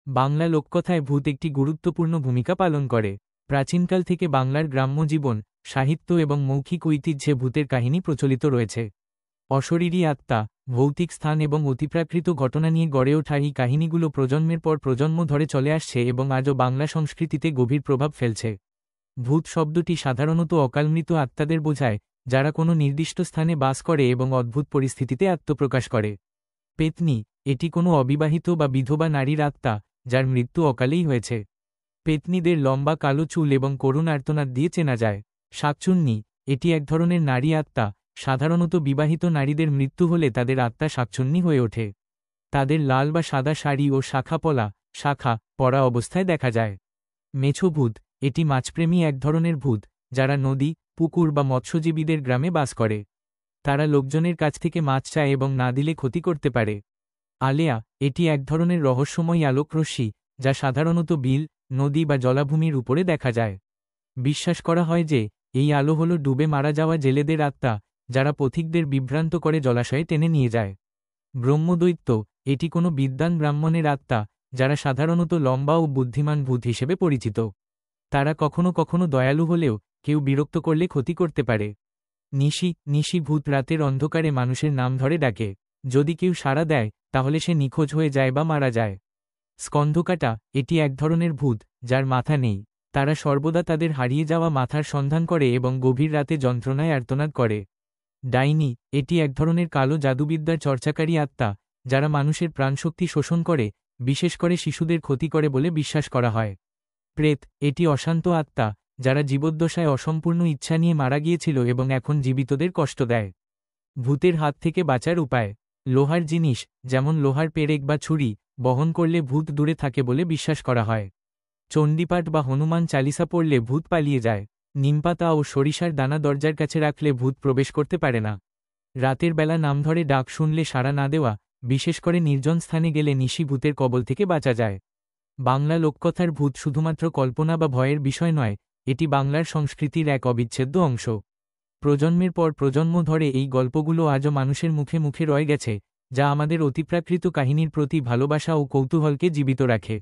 বাংলা লোককথায় ভূত একটি গুরুত্বপূর্ণ ভূমিকা পালন করে। প্রাচীনকাল থেকে বাংলার গ্রাম্য জীবন, সাহিত্য এবং মৌখিক ঐতিহ্যে ভূতের কাহিনী প্রচলিত রয়েছে। অশরীরী আত্মা, ভৌতিক স্থান এবং অতিপ্রাকৃত ঘটনা নিয়ে গড়ে ওঠা এই কাহিনীগুলো প্রজন্মের পর প্রজন্ম ধরে চলে আসছে এবং আজও বাংলা সংস্কৃতিতে গভীর প্রভাব ফেলছে। ভূত শব্দটি সাধারণত অকালমৃত আত্মাদের বোঝায়, যারা কোনো নির্দিষ্ট স্থানে বাস করে এবং অদ্ভুত পরিস্থিতিতে আত্মপ্রকাশ করে। পেতনি, এটি কোনো অবিবাহিত বা বিধবা নারীর আত্মা, যার মৃত্যু অকালেই হয়েছে। পেতনিদের লম্বা কালো চুল এবং করুণ আর্তনাদ দিয়ে চেনা যায়। শাকচুন্নি, এটি এক ধরনের নারী আত্মা, সাধারণত বিবাহিত নারীদের মৃত্যু হলে তাদের আত্মা শাকচুন্নি হয়ে ওঠে। তাদের লাল বা সাদা শাড়ি ও শাখা পরা অবস্থায় দেখা যায়। মেছো ভূত, এটি মাছপ্রেমী এক ধরনের ভূত, যারা নদী, পুকুর বা মৎস্যজীবীদের গ্রামে বাস করে। তারা লোকজনের কাছ থেকে মাছ চায় এবং না দিলে ক্ষতি করতে পারে। আলেয়া, এটি এক ধরনের রহস্যময়ী আলোকরশ্মি, যা সাধারণত বিল, নদী বা জলাভূমির উপরে দেখা যায়। বিশ্বাস করা হয় যে এই আলো হল ডুবে মারা যাওয়া জেলেদের আত্মা, যারা পথিকদের বিভ্রান্ত করে জলাশয়ে টেনে নিয়ে যায়। ব্রহ্মদৈত্য, এটি কোনো বিদ্বান ব্রাহ্মণের আত্মা, যারা সাধারণত লম্বা ও বুদ্ধিমান ভূত হিসেবে পরিচিত। তারা কখনো কখনো দয়ালু হলেও কেউ বিরক্ত করলে ক্ষতি করতে পারে। নিশি ভূত রাতের অন্ধকারে মানুষের নাম ধরে ডাকে। যদি কেউ সাড়া দেয়, তাহলে সে নিখোঁজ হয়ে যায় বা মারা যায়। স্কন্ধকাটা, এটি এক ধরনের ভূত, যার মাথা নেই। তারা সর্বদা তাদের হারিয়ে যাওয়া মাথার সন্ধান করে এবং গভীর রাতে যন্ত্রণায় আর্তনাদ করে। ডাইনি, এটি এক ধরনের কালো জাদুবিদ্যার চর্চাকারী আত্মা, যারা মানুষের প্রাণশক্তি শোষণ করে, বিশেষ করে শিশুদের ক্ষতি করে বলে বিশ্বাস করা হয়। প্রেত, এটি অশান্ত আত্মা, যারা জীবদ্দশায় অসম্পূর্ণ ইচ্ছা নিয়ে মারা গিয়েছিল এবং এখন জীবিতদের কষ্ট দেয়। ভূতের হাত থেকে বাঁচার উপায়। লোহার জিনিস, যেমন লোহার পেরেক বা ছুরি, বহন করলে ভূত দূরে থাকে বলে বিশ্বাস করা হয়। চণ্ডীপাঠ বা হনুমান চালিসা পড়লে ভূত পালিয়ে যায়। নিমপাতা ও সরিষার দানা দরজার কাছে রাখলে ভূত প্রবেশ করতে পারে না। রাতের বেলা নাম ধরে ডাক শুনলে সাড়া না দেওয়া, বিশেষ করে নির্জন স্থানে গেলে নিশি ভূতের কবল থেকে বাঁচা যায়। বাংলা লোককথার ভূত শুধুমাত্র কল্পনা বা ভয়ের বিষয় নয়, এটি বাংলার সংস্কৃতির এক অবিচ্ছেদ্য অংশ। প্রজন্মের পর প্রজন্ম ধরে এই গল্পগুলো আজও মানুষের মুখে মুখে রয়ে গেছে, যা আমাদের অতিপ্রাকৃত কাহিনীর প্রতি ভালোবাসা ও কৌতূহলকে জীবিত রাখে।